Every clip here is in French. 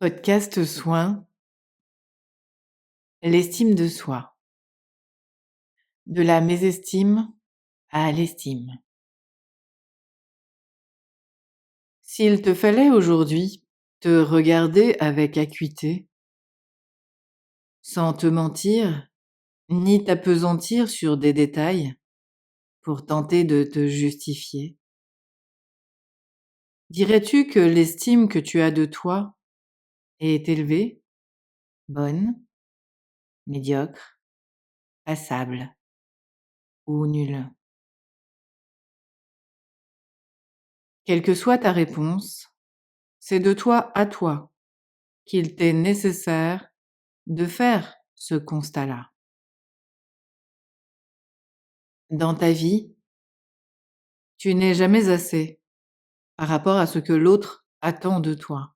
Podcast soin, l'estime de soi, de la mésestime à l'estime. S'il te fallait aujourd'hui te regarder avec acuité, sans te mentir, ni t'appesantir sur des détails pour tenter de te justifier, dirais-tu que l'estime que tu as de toi est élevée, bonne, médiocre, passable ou nulle? Quelle que soit ta réponse, c'est de toi à toi qu'il t'est nécessaire de faire ce constat-là. Dans ta vie, tu n'es jamais assez par rapport à ce que l'autre attend de toi.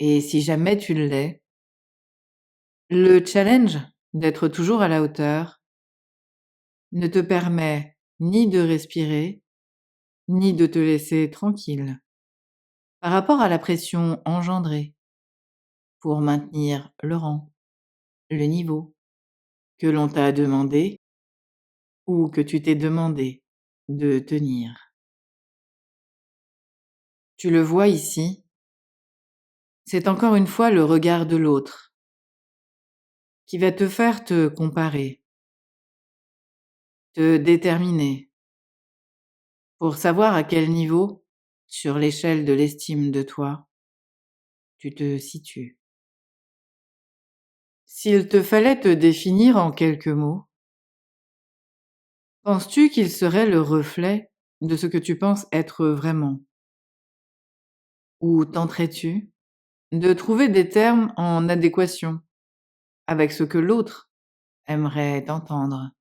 Et si jamais tu l'es, le challenge d'être toujours à la hauteur ne te permet ni de respirer, ni de te laisser tranquille par rapport à la pression engendrée pour maintenir le rang, le niveau que l'on t'a demandé ou que tu t'es demandé de tenir. Tu le vois ici, c'est encore une fois le regard de l'autre qui va te faire te comparer, te déterminer pour savoir à quel niveau, sur l'échelle de l'estime de toi, tu te situes. S'il te fallait te définir en quelques mots, penses-tu qu'il serait le reflet de ce que tu penses être vraiment? Ou tenterais-tu de trouver des termes en adéquation avec ce que l'autre aimerait entendre,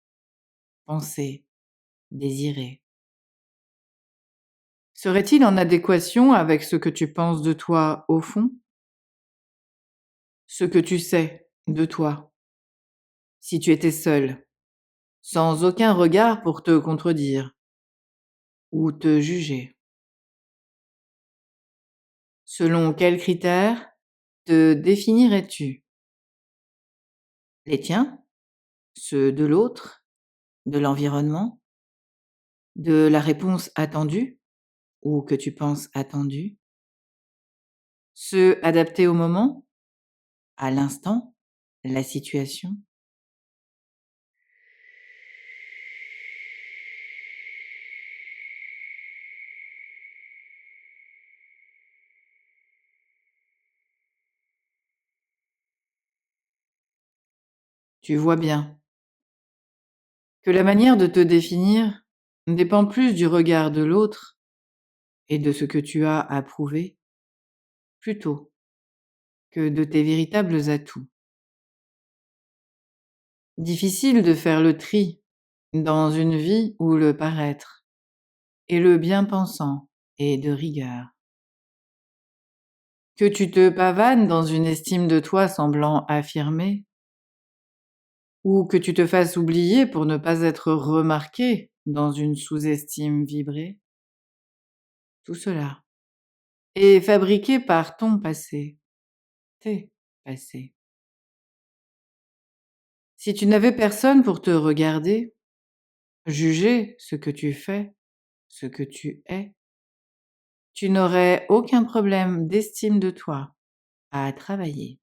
penser, désirer? Serait-il en adéquation avec ce que tu penses de toi au fond? Ce que tu sais de toi, si tu étais seul, sans aucun regard pour te contredire ou te juger? Selon quels critères te définirais-tu? Les tiens? Ceux de l'autre? De l'environnement? De la réponse attendue ou que tu penses attendue? Ceux adaptés au moment? À l'instant? La situation? Tu vois bien que la manière de te définir dépend plus du regard de l'autre et de ce que tu as à prouver, plutôt que de tes véritables atouts. Difficile de faire le tri dans une vie où le paraître et le bien-pensant est de rigueur. Que tu te pavanes dans une estime de toi semblant affirmée, ou que tu te fasses oublier pour ne pas être remarqué dans une sous-estime vibrée, tout cela est fabriqué par ton passé, tes passés. Si tu n'avais personne pour te regarder, juger ce que tu fais, ce que tu es, tu n'aurais aucun problème d'estime de toi à travailler.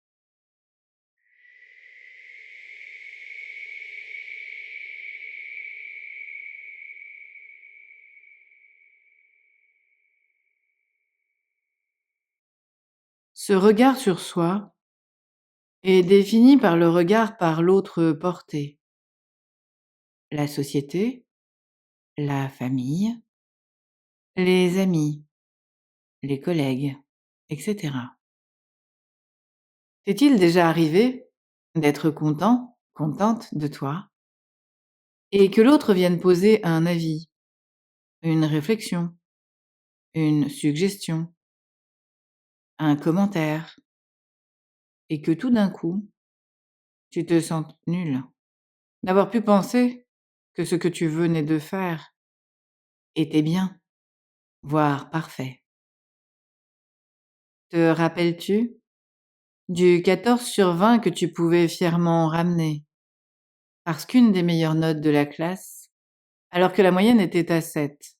Ce regard sur soi est défini par le regard par l'autre porté, la société, la famille, les amis, les collègues, etc. T'est-il déjà arrivé d'être content, contente de toi, et que l'autre vienne poser un avis, une réflexion, une suggestion, un commentaire, et que tout d'un coup, tu te sentes nul d'avoir pu penser que ce que tu venais de faire était bien, voire parfait? Te rappelles-tu du 14/20 que tu pouvais fièrement ramener parce qu'une des meilleures notes de la classe, alors que la moyenne était à 7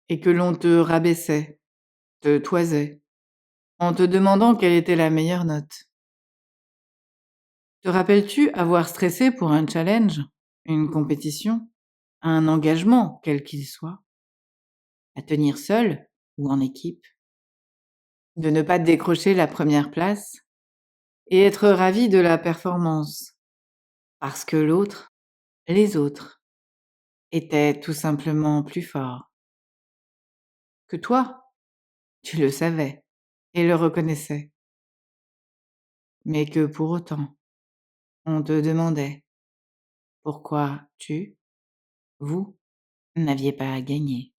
et que l'on te rabaissait, te toisait, en te demandant quelle était la meilleure note? Te rappelles-tu avoir stressé pour un challenge, une compétition, un engagement, quel qu'il soit, à tenir seul ou en équipe, de ne pas décrocher la première place et être ravi de la performance, parce que l'autre, les autres, étaient tout simplement plus forts que toi? Tu le savais et le reconnaissais, mais que pour autant, on te demandait pourquoi vous, n'aviez pas gagné.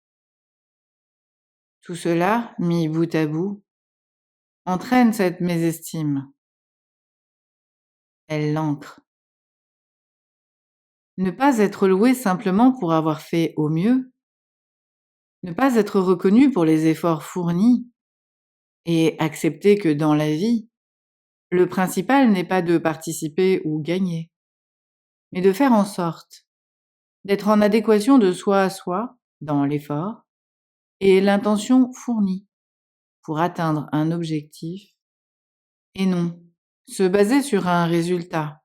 Tout cela, mis bout à bout, entraîne cette mésestime. Elle l'ancre. Ne pas être loué simplement pour avoir fait au mieux, ne pas être reconnu pour les efforts fournis et accepter que dans la vie, le principal n'est pas de participer ou gagner, mais de faire en sorte d'être en adéquation de soi à soi dans l'effort et l'intention fournie pour atteindre un objectif et non se baser sur un résultat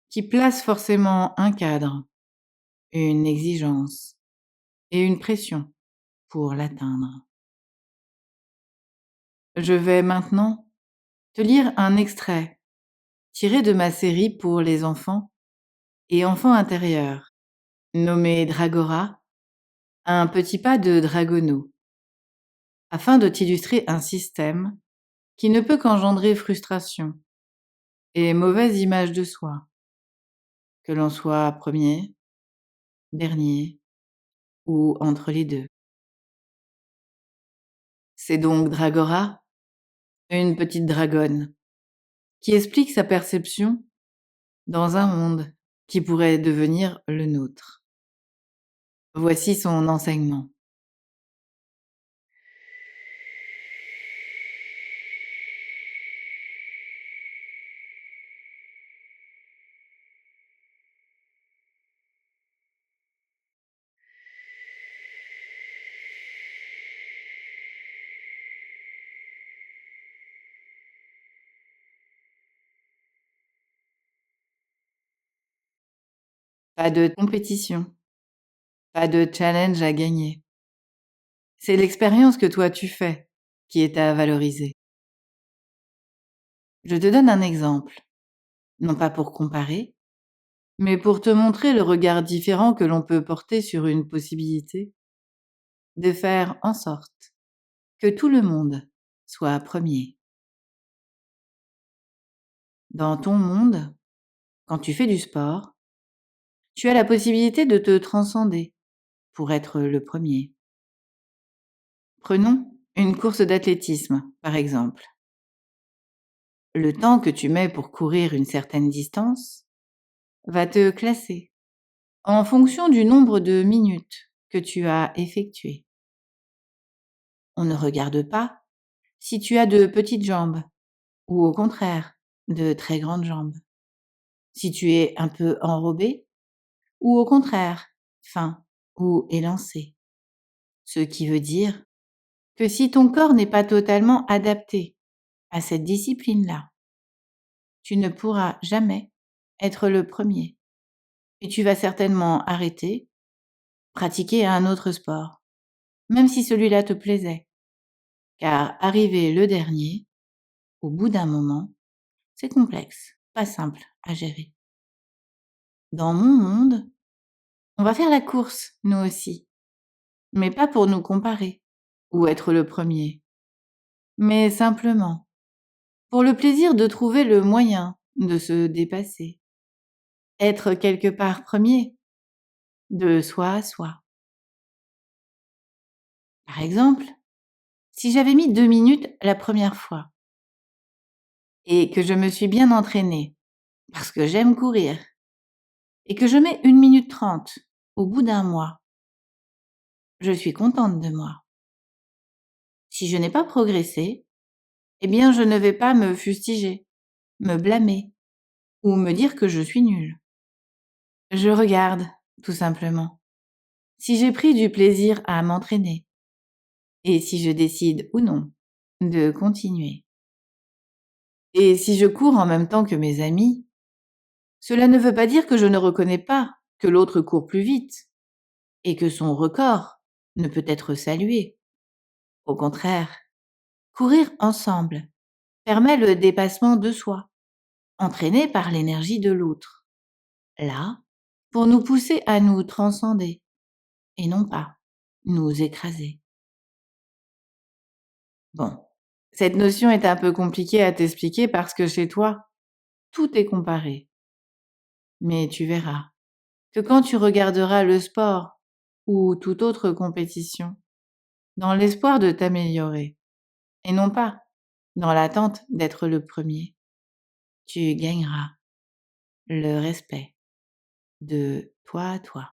qui place forcément un cadre, une exigence et une pression pour l'atteindre. Je vais maintenant te lire un extrait tiré de ma série pour les enfants et enfants intérieurs, nommée Dragora, un petit pas de Dragono, afin de t'illustrer un système qui ne peut qu'engendrer frustration et mauvaise image de soi, que l'on soit premier, dernier ou entre les deux. C'est donc Dragora, une petite dragonne, qui explique sa perception dans un monde qui pourrait devenir le nôtre. Voici son enseignement. Pas de compétition, pas de challenge à gagner. C'est l'expérience que toi tu fais qui est à valoriser. Je te donne un exemple, non pas pour comparer, mais pour te montrer le regard différent que l'on peut porter sur une possibilité de faire en sorte que tout le monde soit premier. Dans ton monde, quand tu fais du sport, tu as la possibilité de te transcender pour être le premier. Prenons une course d'athlétisme, par exemple. Le temps que tu mets pour courir une certaine distance va te classer en fonction du nombre de minutes que tu as effectuées. On ne regarde pas si tu as de petites jambes ou au contraire de très grandes jambes, si tu es un peu enrobé ou au contraire fin ou élancé. Ce qui veut dire que si ton corps n'est pas totalement adapté à cette discipline-là, tu ne pourras jamais être le premier et tu vas certainement arrêter, pratiquer un autre sport, même si celui-là te plaisait, car arriver le dernier, au bout d'un moment, c'est complexe, pas simple à gérer. Dans mon monde, on va faire la course, nous aussi, mais pas pour nous comparer ou être le premier, mais simplement pour le plaisir de trouver le moyen de se dépasser, être quelque part premier, de soi à soi. Par exemple, si j'avais mis 2 minutes la première fois et que je me suis bien entraînée parce que j'aime courir et que je mets 1 minute 30 au bout d'un mois, je suis contente de moi. Si je n'ai pas progressé, eh bien je ne vais pas me fustiger, me blâmer ou me dire que je suis nulle. Je regarde, tout simplement, si j'ai pris du plaisir à m'entraîner et si je décide ou non de continuer. Et si je cours en même temps que mes amis, cela ne veut pas dire que je ne reconnais pas que l'autre court plus vite et que son record ne peut être salué. Au contraire, courir ensemble permet le dépassement de soi, entraîné par l'énergie de l'autre. Là, pour nous pousser à nous transcender et non pas nous écraser. Bon, cette notion est un peu compliquée à t'expliquer parce que chez toi, tout est comparé. Mais tu verras que quand tu regarderas le sport ou toute autre compétition, dans l'espoir de t'améliorer, et non pas dans l'attente d'être le premier, tu gagneras le respect de toi à toi.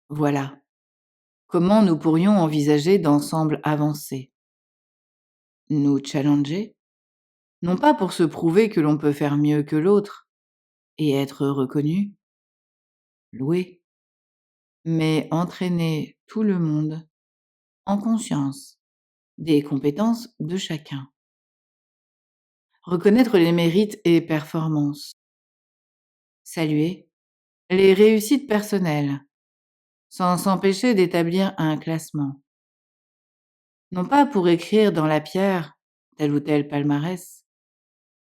Voilà comment nous pourrions envisager d'ensemble avancer, nous challenger, non pas pour se prouver que l'on peut faire mieux que l'autre et être reconnu, loué, mais entraîner tout le monde en conscience des compétences de chacun. Reconnaître les mérites et performances. Saluer les réussites personnelles, sans s'empêcher d'établir un classement. Non pas pour écrire dans la pierre tel ou tel palmarès,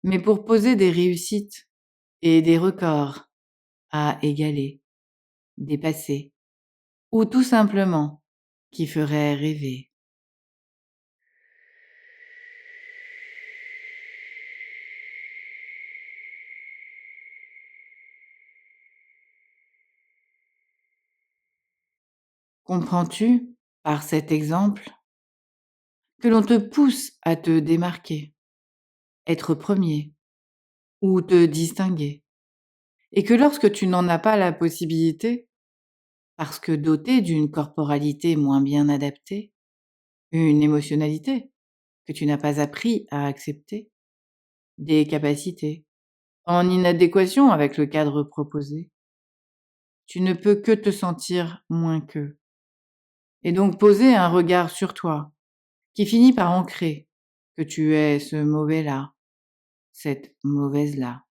mais pour poser des réussites et des records à égaler, dépasser, ou tout simplement qui feraient rêver. Comprends-tu, par cet exemple, que l'on te pousse à te démarquer, être premier ou te distinguer, et que lorsque tu n'en as pas la possibilité, parce que doté d'une corporalité moins bien adaptée, une émotionnalité que tu n'as pas appris à accepter, des capacités en inadéquation avec le cadre proposé, tu ne peux que te sentir moins qu'eux, et donc poser un regard sur toi qui finit par ancrer que tu es ce mauvais-là, cette mauvaise-là,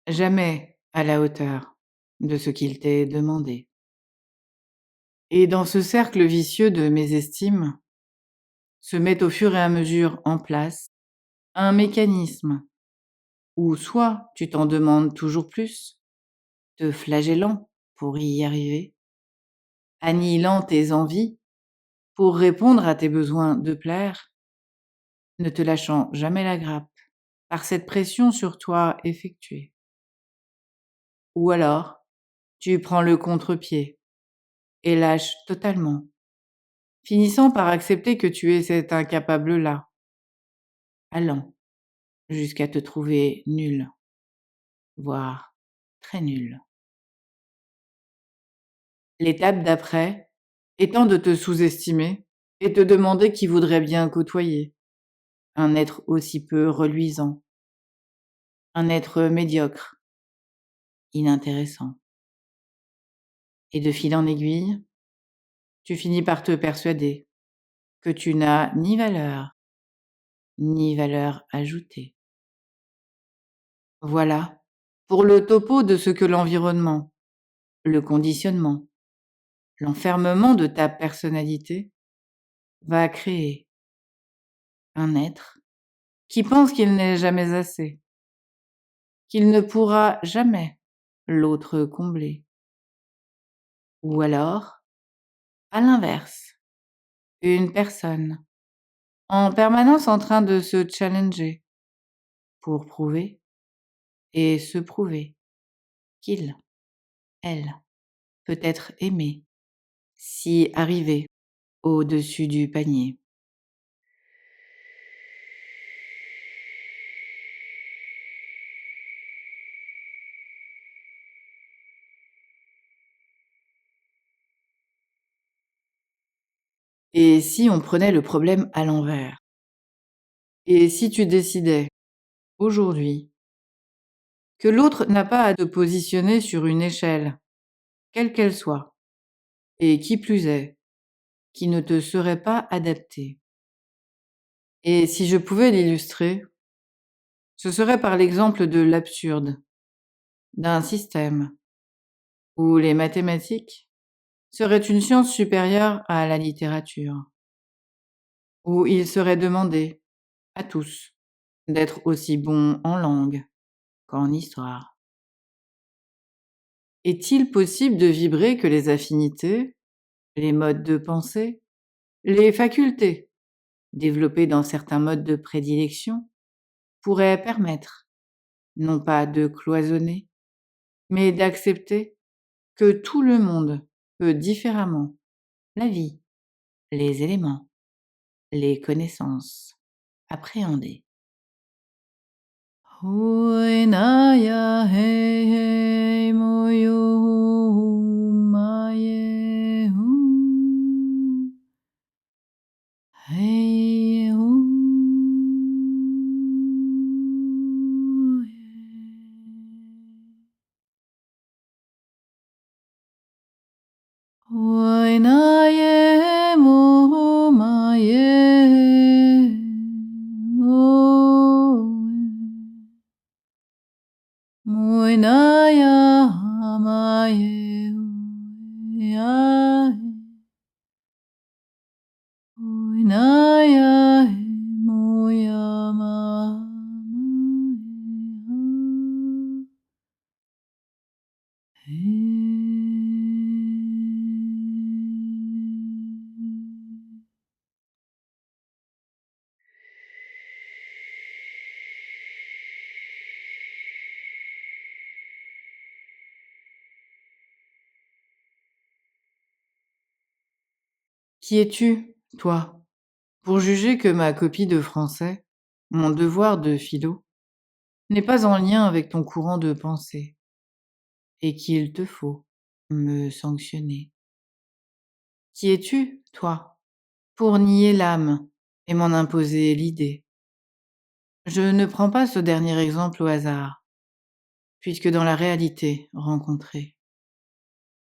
jamais à la hauteur de ce qu'il t'est demandé. Et dans ce cercle vicieux de mésestime, se met au fur et à mesure en place un mécanisme où soit tu t'en demandes toujours plus, te flagellant pour y arriver, annihilant tes envies pour répondre à tes besoins de plaire, ne te lâchant jamais la grappe par cette pression sur toi effectuée. Ou alors, tu prends le contre-pied et lâches totalement, finissant par accepter que tu es cet incapable-là, allant jusqu'à te trouver nul, voire très nul. L'étape d'après étant de te sous-estimer et te demander qui voudrait bien côtoyer un être aussi peu reluisant, un être médiocre, inintéressant. Et de fil en aiguille, tu finis par te persuader que tu n'as ni valeur ajoutée. Voilà pour le topo de ce que l'environnement, le conditionnement, l'enfermement de ta personnalité va créer un être qui pense qu'il n'est jamais assez, qu'il ne pourra jamais l'autre combler. Ou alors, à l'inverse, une personne en permanence en train de se challenger pour prouver et se prouver qu'il, elle, peut être aimé, si arrivé au-dessus du panier. Et si on prenait le problème à l'envers? Et si tu décidais, aujourd'hui, que l'autre n'a pas à te positionner sur une échelle, quelle qu'elle soit, et qui plus est, qui ne te serait pas adaptée? Et si je pouvais l'illustrer, ce serait par l'exemple de l'absurde, d'un système où les mathématiques seraient une science supérieure à la littérature, où il serait demandé à tous d'être aussi bons en langue qu'en histoire. Est-il possible de vibrer que les affinités, les modes de pensée, les facultés développées dans certains modes de prédilection pourraient permettre, non pas de cloisonner, mais d'accepter que tout le monde peut différemment la vie, les éléments, les connaissances appréhender? Hoenaya hei hei moyo maye hu. Hei hu. Hoenaye mo maye o. Moinaya maye ya. Moinaya moya ma. Qui es-tu, toi, pour juger que ma copie de français, mon devoir de philo, n'est pas en lien avec ton courant de pensée, et qu'il te faut me sanctionner? Qui es-tu, toi, pour nier l'âme et m'en imposer l'idée? Je ne prends pas ce dernier exemple au hasard, puisque dans la réalité rencontrée,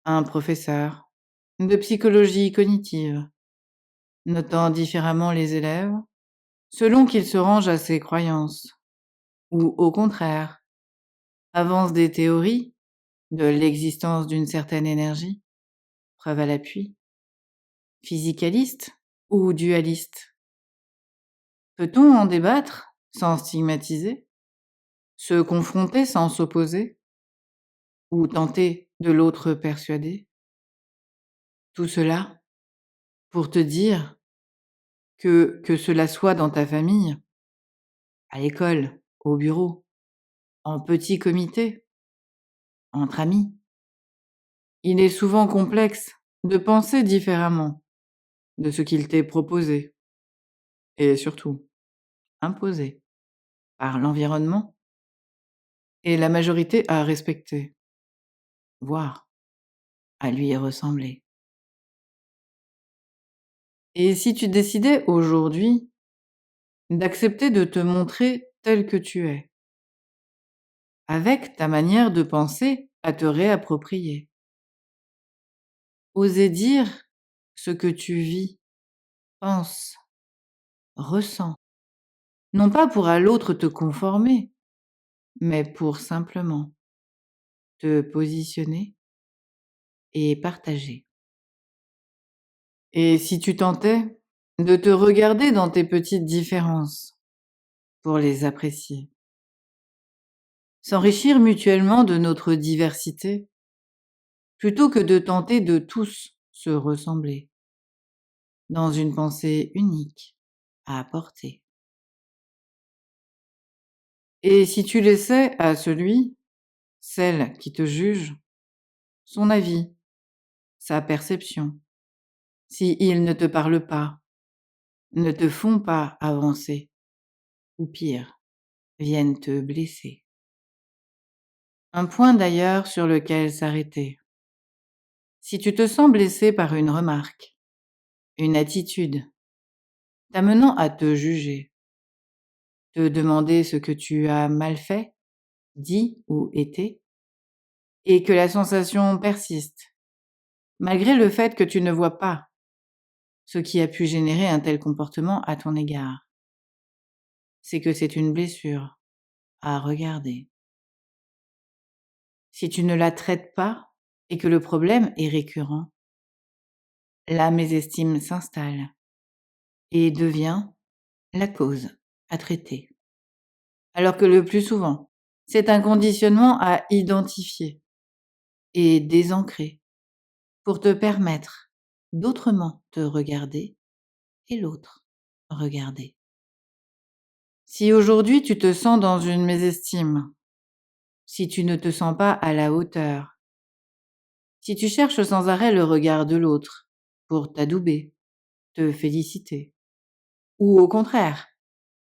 un professeur de psychologie cognitive, notant différemment les élèves, selon qu'ils se rangent à ses croyances, ou au contraire, avance des théories de l'existence d'une certaine énergie, preuve à l'appui, physicaliste ou dualiste. Peut-on en débattre sans stigmatiser, se confronter sans s'opposer, ou tenter de l'autre persuader? Tout cela pour te dire que cela soit dans ta famille, à l'école, au bureau, en petit comité, entre amis, il est souvent complexe de penser différemment de ce qu'il t'est proposé et surtout imposé par l'environnement et la majorité à respecter, voire à lui ressembler. Et si tu décidais aujourd'hui d'accepter de te montrer tel que tu es, avec ta manière de penser à te réapproprier, oser dire ce que tu vis, penses, ressens, non pas pour à l'autre te conformer, mais pour simplement te positionner et partager. Et si tu tentais de te regarder dans tes petites différences pour les apprécier, s'enrichir mutuellement de notre diversité, plutôt que de tenter de tous se ressembler dans une pensée unique à apporter. Et si tu laissais à celui, celle qui te juge, son avis, sa perception, si ils ne te parlent pas, ne te font pas avancer, ou pire, viennent te blesser. Un point d'ailleurs sur lequel s'arrêter. Si tu te sens blessé par une remarque, une attitude t'amenant à te juger, te demander ce que tu as mal fait, dit ou été, et que la sensation persiste, malgré le fait que tu ne vois pas ce qui a pu générer un tel comportement à ton égard. C'est que c'est une blessure à regarder. Si tu ne la traites pas et que le problème est récurrent, la mésestime s'installe et devient la cause à traiter. Alors que le plus souvent, c'est un conditionnement à identifier et désancrer pour te permettre d'autrement te regarder et l'autre regarder. Si aujourd'hui tu te sens dans une mésestime, si tu ne te sens pas à la hauteur, si tu cherches sans arrêt le regard de l'autre pour t'adouber, te féliciter, ou au contraire,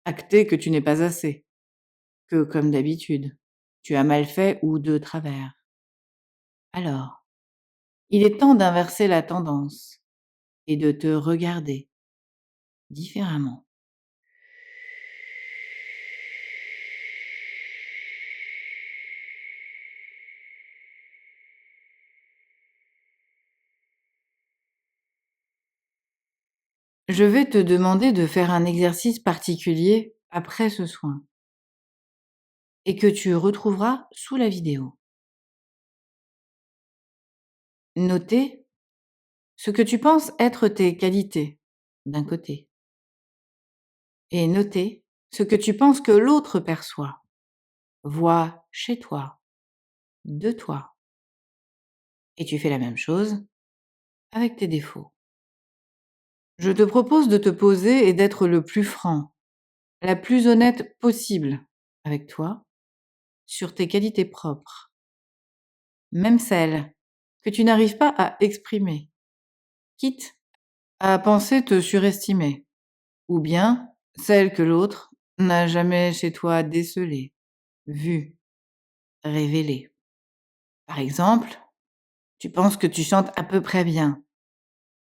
acter que tu n'es pas assez, que comme d'habitude, tu as mal fait ou de travers, alors il est temps d'inverser la tendance et de te regarder différemment. Je vais te demander de faire un exercice particulier après ce soin et que tu retrouveras sous la vidéo. Notez ce que tu penses être tes qualités, d'un côté, et notez ce que tu penses que l'autre perçoit, voit chez toi, de toi. Et tu fais la même chose avec tes défauts. Je te propose de te poser et d'être le plus franc, la plus honnête possible avec toi sur tes qualités propres, même celles que tu n'arrives pas à exprimer, quitte à penser te surestimer, ou bien celles que l'autre n'a jamais chez toi décelées, vues, révélées. Par exemple, tu penses que tu chantes à peu près bien,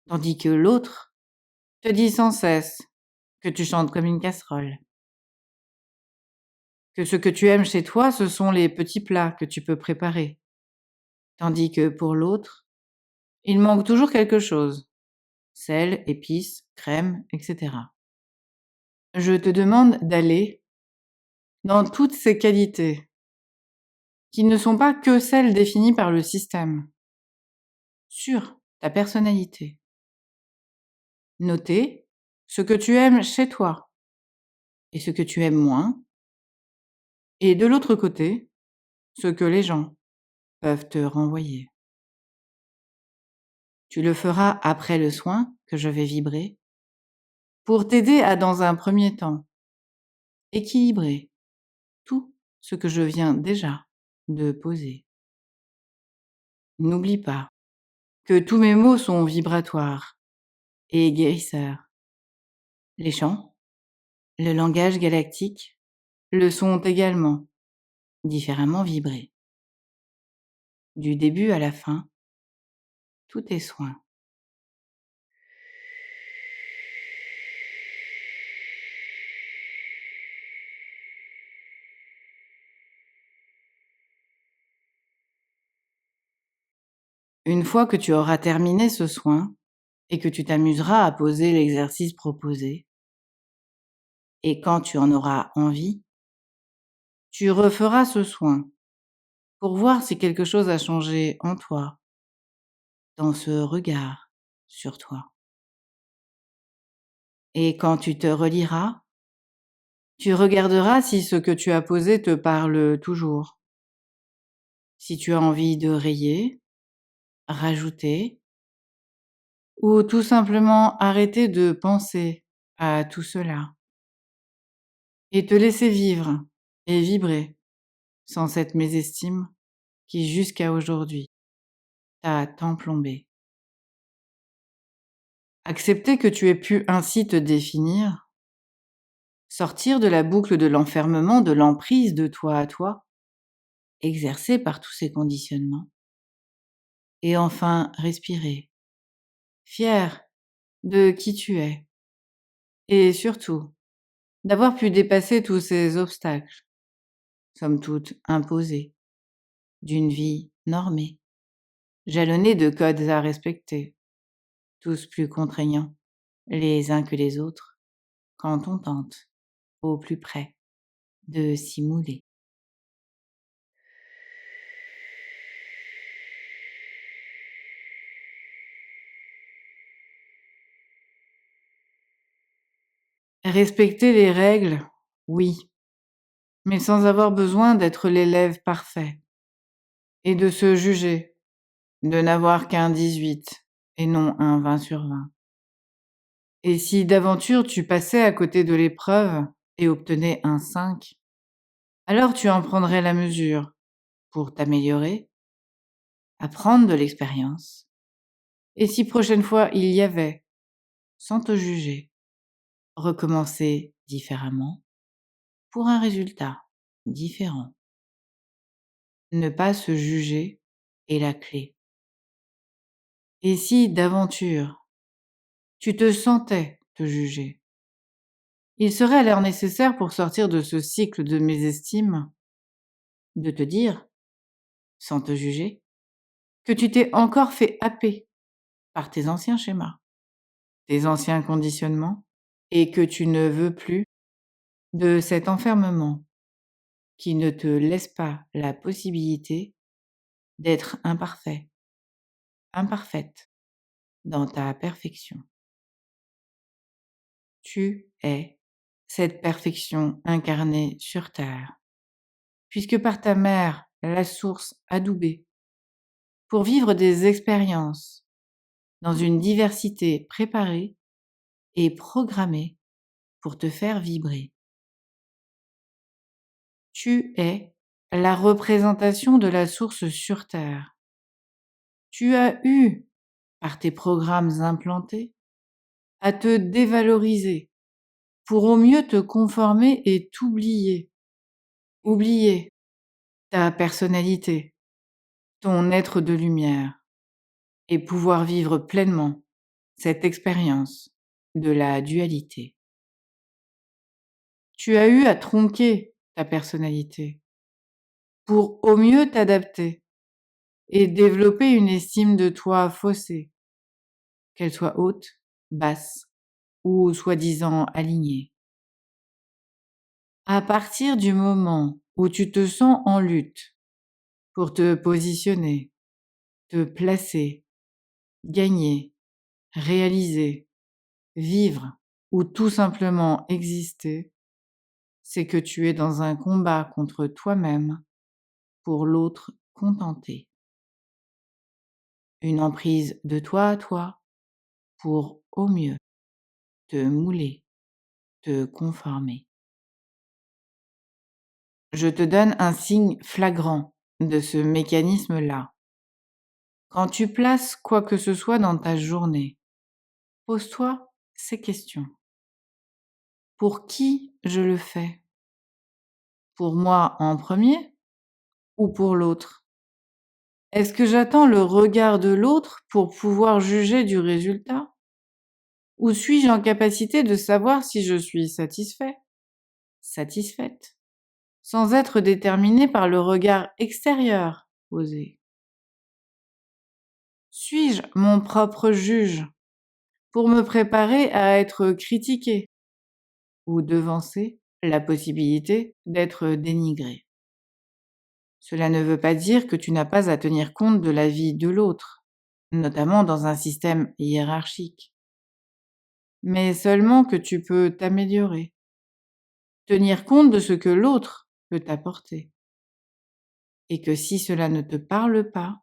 tandis que l'autre te dit sans cesse que tu chantes comme une casserole. Que ce que tu aimes chez toi, ce sont les petits plats que tu peux préparer, tandis que pour l'autre, il manque toujours quelque chose, sel, épices, crème, etc. Je te demande d'aller dans toutes ces qualités, qui ne sont pas que celles définies par le système, sur ta personnalité. Noter ce que tu aimes chez toi et ce que tu aimes moins, et de l'autre côté, ce que les gens peuvent te renvoyer. Tu le feras après le soin que je vais vibrer pour t'aider à, dans un premier temps, équilibrer tout ce que je viens déjà de poser. N'oublie pas que tous mes mots sont vibratoires et guérisseurs. Les chants, le langage galactique le sont également, différemment vibrés. Du début à la fin, tout est soin. Une fois que tu auras terminé ce soin et que tu t'amuseras à poser l'exercice proposé, et quand tu en auras envie, tu referas ce soin pour voir si quelque chose a changé en toi, dans ce regard sur toi. Et quand tu te reliras, tu regarderas si ce que tu as posé te parle toujours. Si tu as envie de rayer, rajouter, ou tout simplement arrêter de penser à tout cela et te laisser vivre et vibrer sans cette mésestime qui jusqu'à aujourd'hui t'a tant plombé. Accepter que tu aies pu ainsi te définir, sortir de la boucle de l'enfermement, de l'emprise de toi à toi, exercée par tous ces conditionnements, et enfin respirer, fier de qui tu es et surtout d'avoir pu dépasser tous ces obstacles, somme toute imposés, d'une vie normée, jalonnée de codes à respecter, tous plus contraignants les uns que les autres quand on tente, au plus près, de s'y mouler. Respecter les règles, oui, mais sans avoir besoin d'être l'élève parfait et de se juger, de n'avoir qu'un 18 et non un 20/20. Et si d'aventure tu passais à côté de l'épreuve et obtenais un 5, alors tu en prendrais la mesure pour t'améliorer, apprendre de l'expérience. Et si prochaine fois il y avait, sans te juger, recommencer différemment pour un résultat différent. Ne pas se juger est la clé. Et si d'aventure tu te sentais te juger, il serait alors nécessaire pour sortir de ce cycle de mésestime de te dire, sans te juger, que tu t'es encore fait happer par tes anciens schémas, tes anciens conditionnements, et que tu ne veux plus de cet enfermement qui ne te laisse pas la possibilité d'être imparfait, imparfaite dans ta perfection. Tu es cette perfection incarnée sur terre, puisque par ta mère, la source adoubée, pour vivre des expériences dans une diversité préparée et programmée pour te faire vibrer. Tu es la représentation de la source sur terre. Tu as eu, par tes programmes implantés, à te dévaloriser pour au mieux te conformer et t'oublier. Oublier ta personnalité, ton être de lumière, et pouvoir vivre pleinement cette expérience de la dualité. Tu as eu à tronquer ta personnalité pour au mieux t'adapter et développer une estime de toi faussée, qu'elle soit haute, basse ou soi-disant alignée. À partir du moment où tu te sens en lutte pour te positionner, te placer, gagner, réaliser, vivre ou tout simplement exister, c'est que tu es dans un combat contre toi-même pour l'autre contenté. Une emprise de toi à toi pour au mieux te mouler, te conformer. Je te donne un signe flagrant de ce mécanisme-là. Quand tu places quoi que ce soit dans ta journée, pose-toi ces questions. Pour qui je le fais? Pour moi en premier ou pour l'autre? Est-ce que j'attends le regard de l'autre pour pouvoir juger du résultat? Ou suis-je en capacité de savoir si je suis satisfait, satisfaite, sans être déterminé par le regard extérieur posé? Suis-je mon propre juge pour me préparer à être critiqué ou devancer la possibilité d'être dénigré? Cela ne veut pas dire que tu n'as pas à tenir compte de la vie de l'autre, notamment dans un système hiérarchique, mais seulement que tu peux t'améliorer, tenir compte de ce que l'autre peut t'apporter, et que si cela ne te parle pas,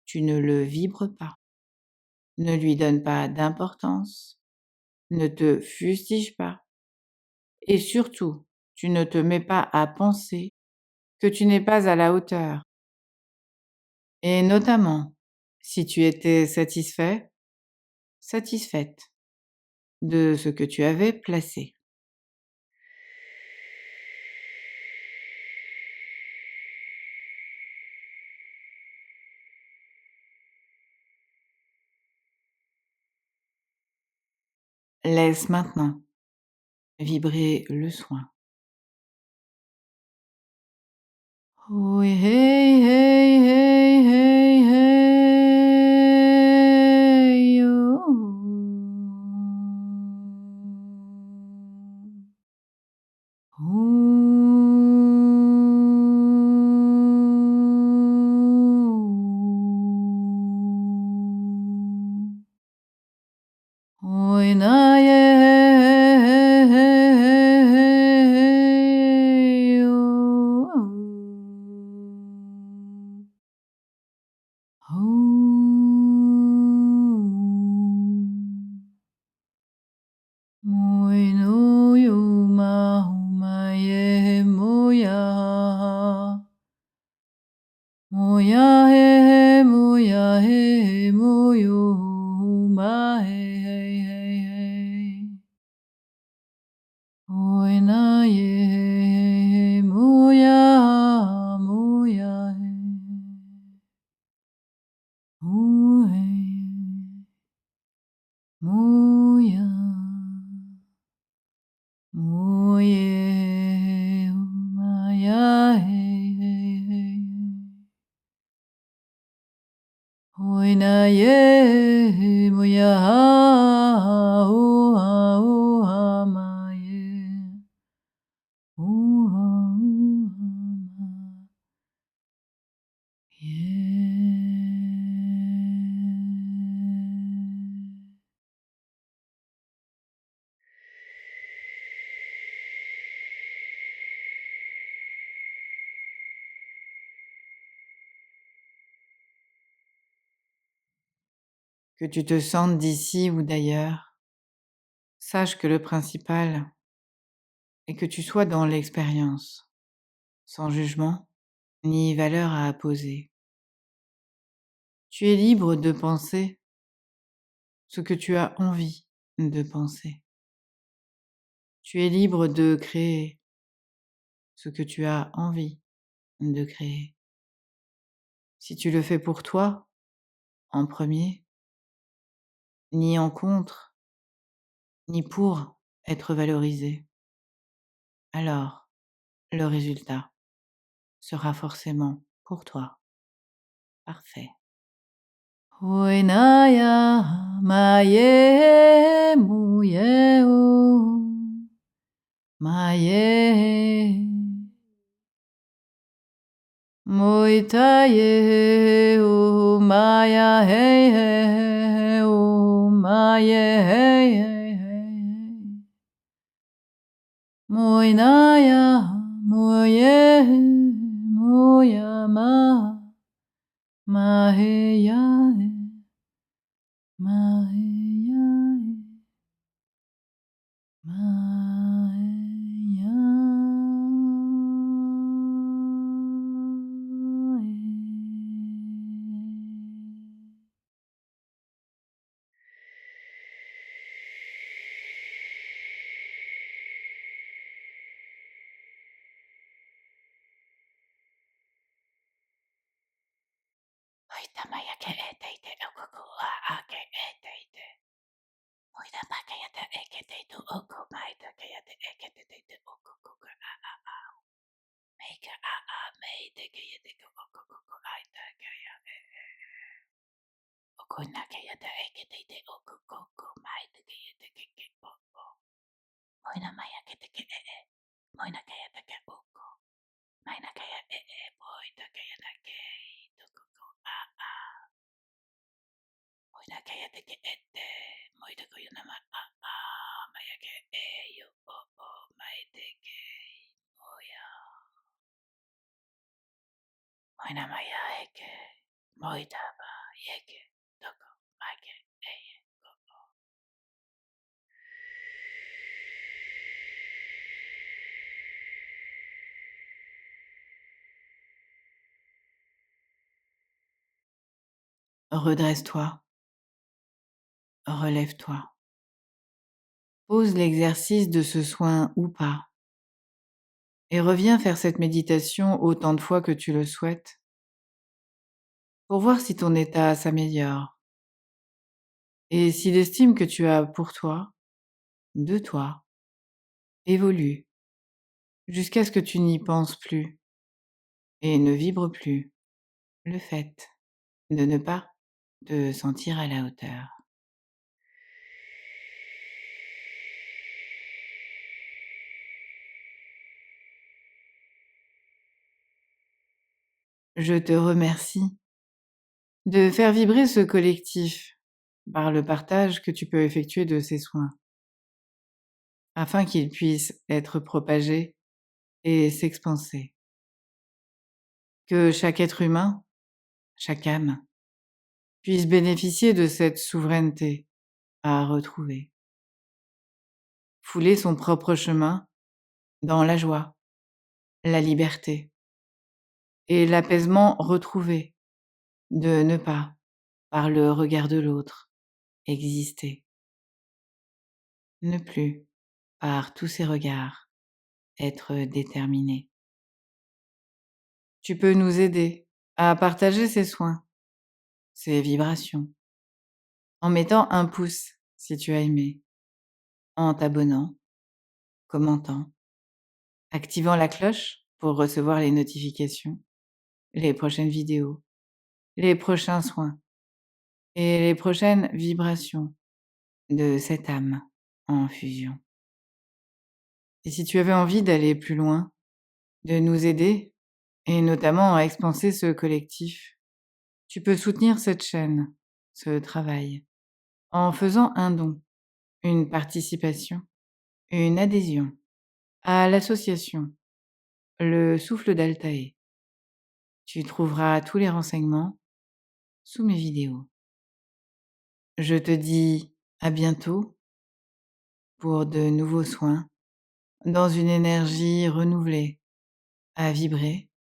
tu ne le vibres pas, ne lui donnes pas d'importance, ne te fustige pas, et surtout, tu ne te mets pas à penser que tu n'es pas à la hauteur, et notamment si tu étais satisfait, satisfaite de ce que tu avais placé. Laisse maintenant vibrer le soin. Oui, hey, hey, hey, hey, hey, oh. Oi na ye Moi no yo ma ma ye moya moya he moyo ma he Oi na ye moya moya he moya moye maya he Oi na ye moya o ha ma ye o ha ma ye Que tu te sentes d'ici ou d'ailleurs, sache que le principal est que tu sois dans l'expérience, sans jugement ni valeur à apposer. Tu es libre de penser ce que tu as envie de penser. Tu es libre de créer ce que tu as envie de créer. Si tu le fais pour toi, en premier, ni en contre, ni pour être valorisé, alors le résultat sera forcément pour toi parfait. Oi na ya ma ye mu ye o ma ye Moita ye o ma ya hey hey o ma ye hey hey hey Moina ya moye moya ma he ya he ma he ya he ma he ya he Oita maya ke ete okuku a ke ete Oita pa ke ete ekete oku maita ke ete ekete okuku a Make a made ke ete okuku aita ke ete Okuna ke ete ekete okuku maita ke ete ke oku Moina maya ke te ke Moina ke ete ke oku Maina ke ete moita ke ete ke okuku a Moina ke ete moita ko yana ma maya ke yo o maite ke moya Moina maya eke moita ba yeke toko make eye go Redresse-toi, relève-toi. Pose l'exercice de ce soin ou pas et reviens faire cette méditation autant de fois que tu le souhaites pour voir si ton état s'améliore et si l'estime que tu as pour toi de toi évolue jusqu'à ce que tu n'y penses plus et ne vibre plus le fait de ne pas te sentir à la hauteur. Je te remercie de faire vibrer ce collectif par le partage que tu peux effectuer de ces soins, afin qu'ils puissent être propagés et s'expanser. Que chaque être humain, chaque âme, puisse bénéficier de cette souveraineté à retrouver. Fouler son propre chemin dans la joie, la liberté et l'apaisement retrouvé de ne pas, par le regard de l'autre, exister. Ne plus, par tous ces regards, être déterminé. Tu peux nous aider à partager ces soins, ces vibrations, en mettant un pouce si tu as aimé, en t'abonnant, commentant, activant la cloche pour recevoir les notifications, les prochaines vidéos, les prochains soins et les prochaines vibrations de cette âme en fusion. Et si tu avais envie d'aller plus loin, de nous aider, et notamment à expanser ce collectif, tu peux soutenir cette chaîne, ce travail, en faisant un don, une participation, une adhésion à l'association Le Souffle d'Altaï. Tu trouveras tous les renseignements sous mes vidéos. Je te dis à bientôt pour de nouveaux soins dans une énergie renouvelée, à vibrer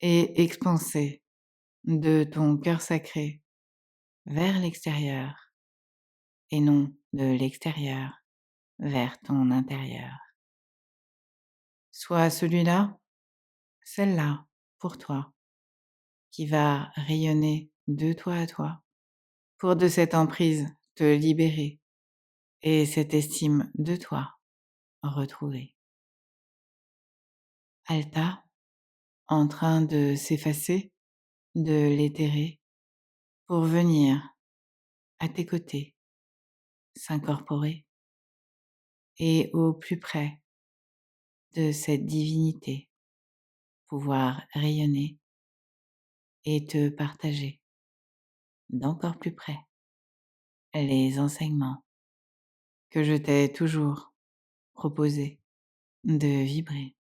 et expanser de ton cœur sacré vers l'extérieur et non de l'extérieur vers ton intérieur. Sois celui-là, celle-là, pour toi, qui va rayonner de toi à toi pour de cette emprise te libérer et cette estime de toi retrouver. Alta, en train de s'effacer, de l'éthérer, pour venir à tes côtés, s'incorporer et au plus près de cette divinité, pouvoir rayonner et te partager d'encore plus près les enseignements que je t'ai toujours proposé de vibrer.